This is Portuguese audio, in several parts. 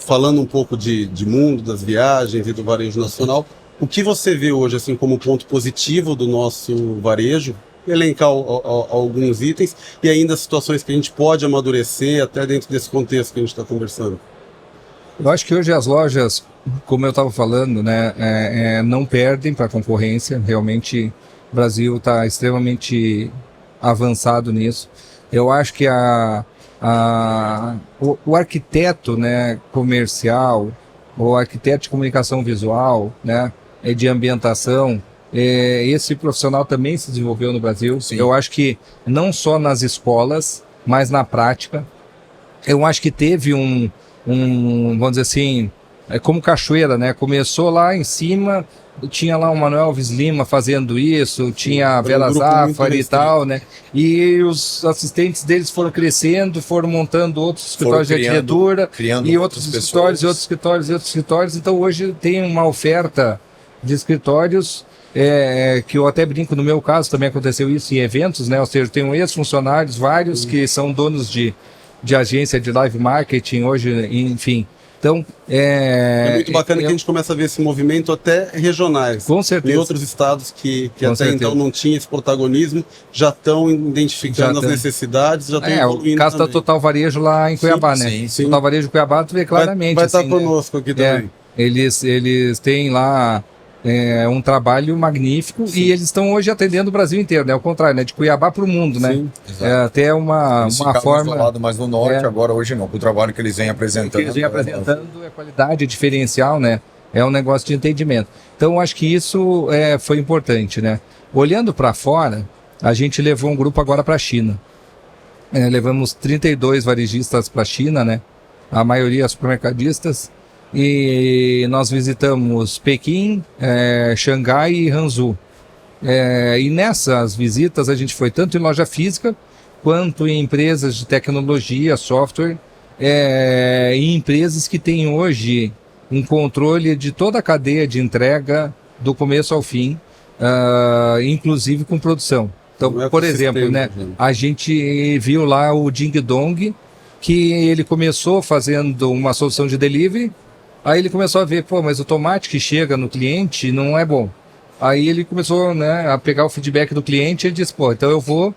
falando um pouco de mundo, das viagens e do varejo nacional, o que você vê hoje assim como ponto positivo do nosso varejo? Elencar alguns itens e ainda situações que a gente pode amadurecer até dentro desse contexto que a gente está conversando. Eu acho que hoje as lojas, como eu estava falando, né, não perdem para a concorrência. Realmente o Brasil está extremamente avançado nisso. Eu acho que o arquiteto, né, comercial, o arquiteto de comunicação visual, né, de ambientação, esse profissional também se desenvolveu no Brasil. Sim. Eu acho que não só nas escolas, mas na prática. Eu acho que teve vamos dizer assim, como Cachoeira, né? Começou lá em cima, tinha lá o Manuel Alves Lima fazendo isso, tinha a Vera Zafari e tal, né? E os assistentes deles foram crescendo, foram montando outros escritórios de arquitetura, e outros escritórios, e outros escritórios, e outros escritórios. Então hoje tem uma oferta de escritórios, que eu até brinco, no meu caso também aconteceu isso em eventos, né? Ou seja, tem ex-funcionários, vários que são donos de agência de live marketing hoje, enfim. Então, é muito bacana que a gente começa a ver esse movimento até regionais. Com certeza. Em outros estados que até então não tinha esse protagonismo, já estão identificando as necessidades, já estão evoluindo. O caso da Total Varejo lá em Cuiabá, sim, né? Sim. Total Varejo Cuiabá, tu vê claramente. Vai estar conosco aqui também. Eles têm lá um trabalho magnífico. Sim. E eles estão hoje atendendo o Brasil inteiro, né? Ao contrário, né? De Cuiabá para o mundo, né? Sim, até uma forma... Isolado mais no norte, agora hoje não. O trabalho que eles vêm apresentando. O que eles vêm apresentando é qualidade, diferencial, né? É um negócio de entendimento. Então, eu acho que isso foi importante, né? Olhando para fora, a gente levou um grupo agora para a China. Levamos 32 varejistas para a China, né? A maioria supermercadistas. E nós visitamos Pequim, Xangai e Hangzhou. E nessas visitas a gente foi tanto em loja física, quanto em empresas de tecnologia, software, e empresas que têm hoje um controle de toda a cadeia de entrega do começo ao fim, inclusive com produção. Então, por exemplo, né, a gente viu lá o Ding Dong, que ele começou fazendo uma solução de delivery. Aí ele começou a ver, mas o tomate que chega no cliente não é bom. Aí ele começou, né, a pegar o feedback do cliente e ele disse, então eu vou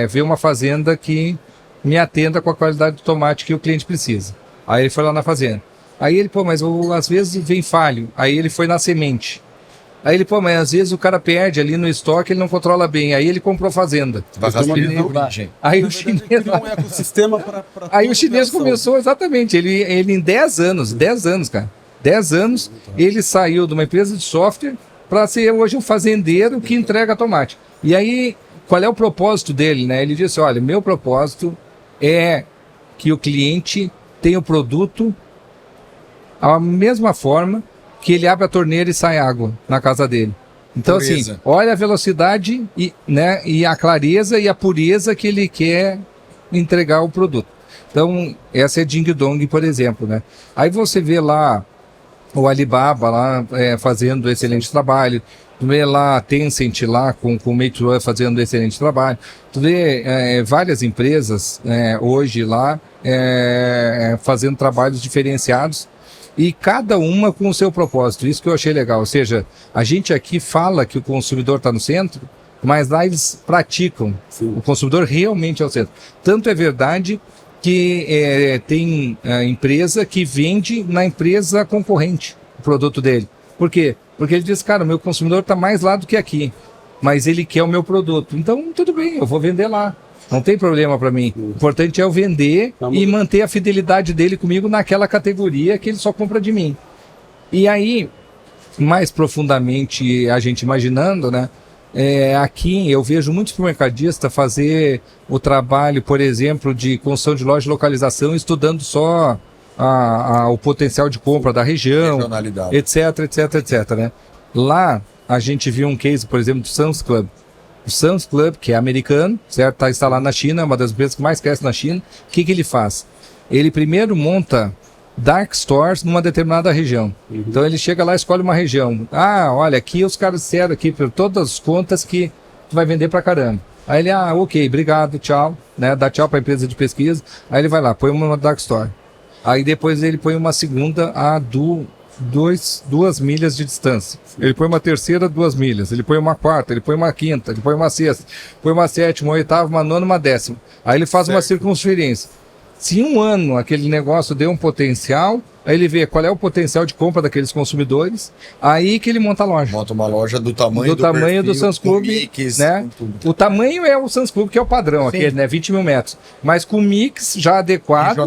ver uma fazenda que me atenda com a qualidade do tomate que o cliente precisa. Aí ele foi lá na fazenda. Aí ele, mas às vezes vem falho. Aí ele foi na semente. Aí ele, mas às vezes o cara perde ali no estoque, ele não controla bem. Aí ele comprou fazenda. Aí o chinês... um ecossistema para aí o chinês começou, exatamente, ele em 10 anos, cara. 10 anos, ele saiu de uma empresa de software para ser hoje um fazendeiro que entrega tomate. E aí, qual é o propósito dele, né? Ele disse, olha, meu propósito é que o cliente tenha o produto a mesma forma que ele abre a torneira e sai água na casa dele. Então, pureza. Assim, olha a velocidade e a clareza e a pureza que ele quer entregar o produto. Então, essa é Ding Dong, por exemplo, né? Aí você vê lá o Alibaba lá fazendo excelente trabalho, tu vê lá a Tencent lá com o Meituan fazendo excelente trabalho, tu vê várias empresas hoje lá fazendo trabalhos diferenciados, e cada uma com o seu propósito. Isso que eu achei legal. Ou seja, a gente aqui fala que o consumidor está no centro, mas lá eles praticam. Sim. O consumidor realmente é o centro. Tanto é verdade que tem empresa que vende na empresa concorrente o produto dele. Por quê? Porque ele diz, cara, o meu consumidor está mais lá do que aqui, mas ele quer o meu produto. Então, tudo bem, eu vou vender lá. Não tem problema para mim. O importante é eu vender e manter a fidelidade dele comigo naquela categoria que ele só compra de mim. E aí, mais profundamente, a gente imaginando, né? Aqui eu vejo muitos supermercadistas fazer o trabalho, por exemplo, de construção de loja de localização, estudando só o potencial de compra da região, etc, etc, etc, né? Lá, a gente viu um case, por exemplo, do Sam's Club. O Sam's Club, que é americano, certo? Está instalado na China, uma das empresas que mais cresce na China. O que ele faz? Ele primeiro monta dark stores numa determinada região. Uhum. Então ele chega lá e escolhe uma região. Olha, aqui os caras disseram aqui por todas as contas que tu vai vender pra caramba. Aí ele, ok, obrigado, tchau, né? Dá tchau pra empresa de pesquisa. Aí ele vai lá, põe uma dark store. Aí depois ele põe uma segunda a 2 milhas de distância. Ele põe uma terceira 2 milhas. Ele põe uma quarta, ele põe uma quinta, ele põe uma sexta, põe uma sétima, uma oitava, uma nona, uma décima. Aí ele faz uma circunferência. Se em um ano aquele negócio deu um potencial, aí ele vê qual é o potencial de compra daqueles consumidores, aí que ele monta a loja. Monta uma loja do tamanho do Sam's Club, mix, né? O tamanho é o Sam's Club, que é o padrão, aquele, né? 20 mil metros. Mas com mix já adequado,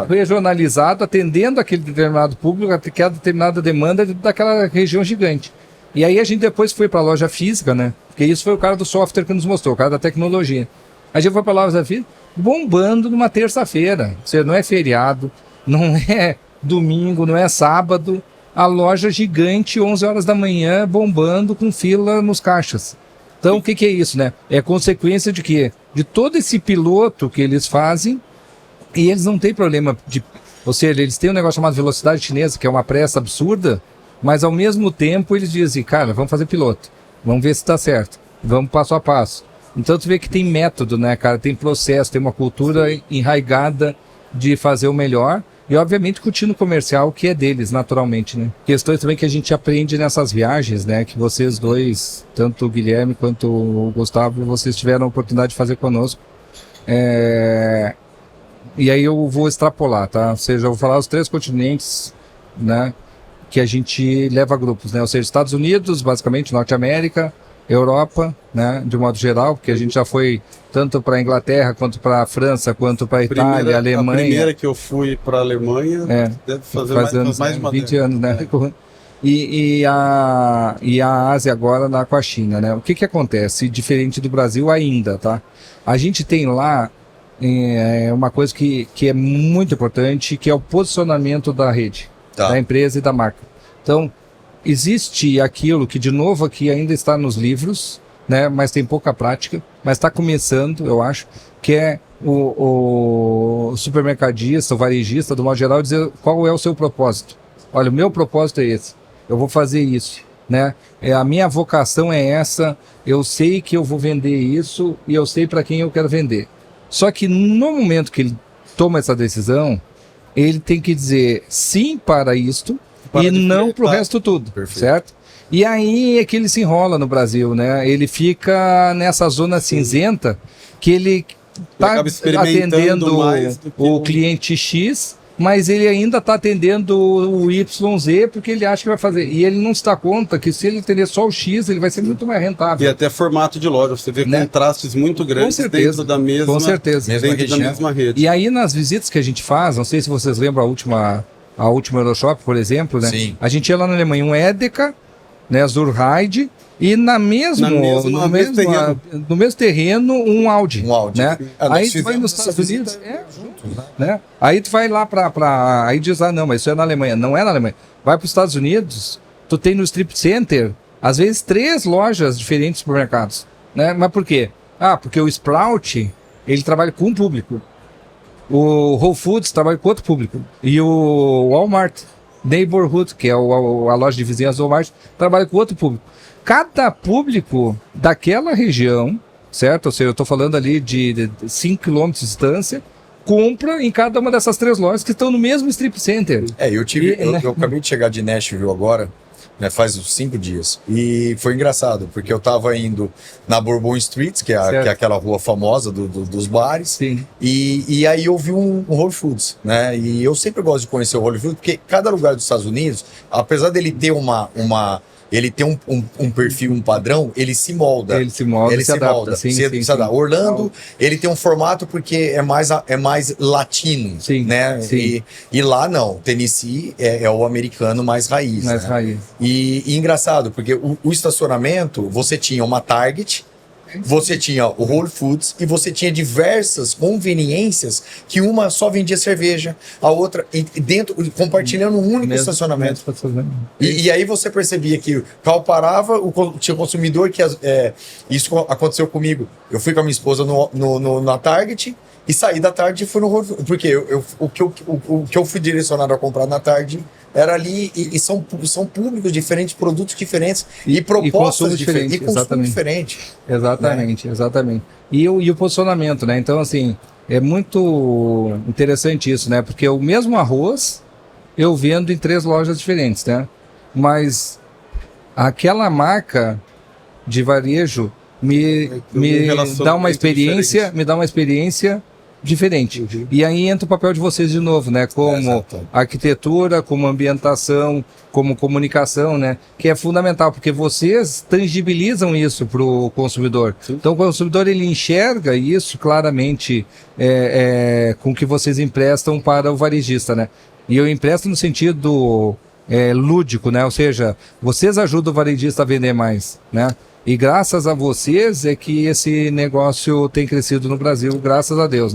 regionalizado, atendendo aquele determinado público, aquela determinada demanda daquela região gigante. E aí a gente depois foi para a loja física, né? Porque isso foi o cara do software que nos mostrou, o cara da tecnologia. A gente foi para a loja física, bombando numa terça-feira. Ou seja, não é feriado, não é domingo, não é sábado. A loja gigante, 11 horas da manhã, bombando com fila nos caixas. Então, o que é isso, né? É consequência de quê? De todo esse piloto que eles fazem, e eles não têm problema de... Ou seja, eles têm um negócio chamado velocidade chinesa, que é uma pressa absurda, mas ao mesmo tempo eles dizem, cara, vamos fazer piloto. Vamos ver se está certo. Vamos passo a passo. Então tu vê que tem método, né, cara? Tem processo, tem uma cultura enraigada de fazer o melhor. E obviamente com o tino comercial que é deles, naturalmente, né? Questões também que a gente aprende nessas viagens, né? Que vocês dois, tanto o Guilherme quanto o Gustavo, vocês tiveram a oportunidade de fazer conosco. E aí eu vou extrapolar, tá? Ou seja, eu vou falar os 3 continentes, né? Que a gente leva grupos, né? Ou seja, Estados Unidos, basicamente, Norte América, Europa, né, de modo geral, porque a gente já foi tanto para a Inglaterra, quanto para a França, quanto para a Itália, Alemanha. A primeira que eu fui para a Alemanha deve fazer mais de uma 20 anos, né? E a Ásia agora lá com a China, né? O que acontece, diferente do Brasil ainda, tá? A gente tem lá uma coisa que é muito importante, que é o posicionamento da rede, da empresa e da marca. Então, existe aquilo que, de novo, aqui ainda está nos livros, né, mas tem pouca prática, mas está começando, eu acho, que é o supermercadista, o varejista, do modo geral, dizer qual é o seu propósito. Olha, o meu propósito é esse, eu vou fazer isso, né? A minha vocação é essa, eu sei que eu vou vender isso e eu sei para quem eu quero vender. Só que no momento que ele toma essa decisão, ele tem que dizer sim para isto, e não para o resto tudo, certo? E aí é que ele se enrola no Brasil, né? Ele fica nessa zona cinzenta que ele está atendendo o cliente X, mas ele ainda está atendendo o YZ porque ele acha que vai fazer. E ele não se dá conta que se ele atender só o X, ele vai ser muito mais rentável. E até formato de loja, você vê, né? Contrastes muito grandes dentro da mesma, com certeza. Dentro da mesma rede. E aí nas visitas que a gente faz, não sei se vocês lembram a última Euroshop, por exemplo, né? Sim. A gente ia lá na Alemanha, um Edeka, né, Zurheide, e no mesmo terreno um Audi. Né? Aí tu vai nos Estados Unidos, juntos, né? Aí tu vai lá aí diz, não, mas isso é na Alemanha. Não é na Alemanha. Vai para os Estados Unidos, tu tem no Strip Center, às vezes 3 lojas diferentes de supermercados. Né? Mas por quê? Porque o Sprout, ele trabalha com um público. O Whole Foods trabalha com outro público. E o Walmart Neighborhood, que é a loja de vizinhança do Walmart, trabalha com outro público. Cada público daquela região, certo? Ou seja, eu estou falando ali de 5 km de distância, compra em cada uma dessas 3 lojas que estão no mesmo strip center. Eu acabei de chegar de Nashville agora, né, faz 5 dias. E foi engraçado, porque eu tava indo na Bourbon Street, que é aquela rua famosa dos bares. Sim. E aí eu vi um Whole Foods, né? E eu sempre gosto de conhecer o Whole Foods, porque cada lugar dos Estados Unidos, apesar dele ter ele tem um perfil, um padrão, ele se molda. Ele se adapta. Sim. Orlando, ele tem um formato porque é mais latino, né? Sim. E lá não, Tennessee é o americano mais raiz. E engraçado, porque o estacionamento, você tinha uma Target, você tinha o Whole Foods e você tinha diversas conveniências que uma só vendia cerveja, a outra dentro, compartilhando um único estacionamento. E aí você percebia que o carro parava, tinha o consumidor que isso aconteceu comigo. Eu fui com a minha esposa na Target e saí da Target e fui no Whole Foods, porque o que eu fui direcionado a comprar na Target era ali, e são públicos diferentes, produtos diferentes e propostas diferentes, e consumo diferente. Exatamente. E o posicionamento, né? Então, assim, É muito interessante isso, né? Porque o mesmo arroz eu vendo em 3 lojas diferentes, né? Mas aquela marca de varejo me dá uma experiência, diferente. Uhum. E aí entra o papel de vocês de novo, né? Como arquitetura, como ambientação, como comunicação, né? Que é fundamental, porque vocês tangibilizam isso para o consumidor. Sim. Então o consumidor ele enxerga isso claramente com o que vocês emprestam para o varejista, né? E eu empresto no sentido lúdico, né? Ou seja, vocês ajudam o varejista a vender mais, né? E graças a vocês é que esse negócio tem crescido no Brasil, graças a Deus, né?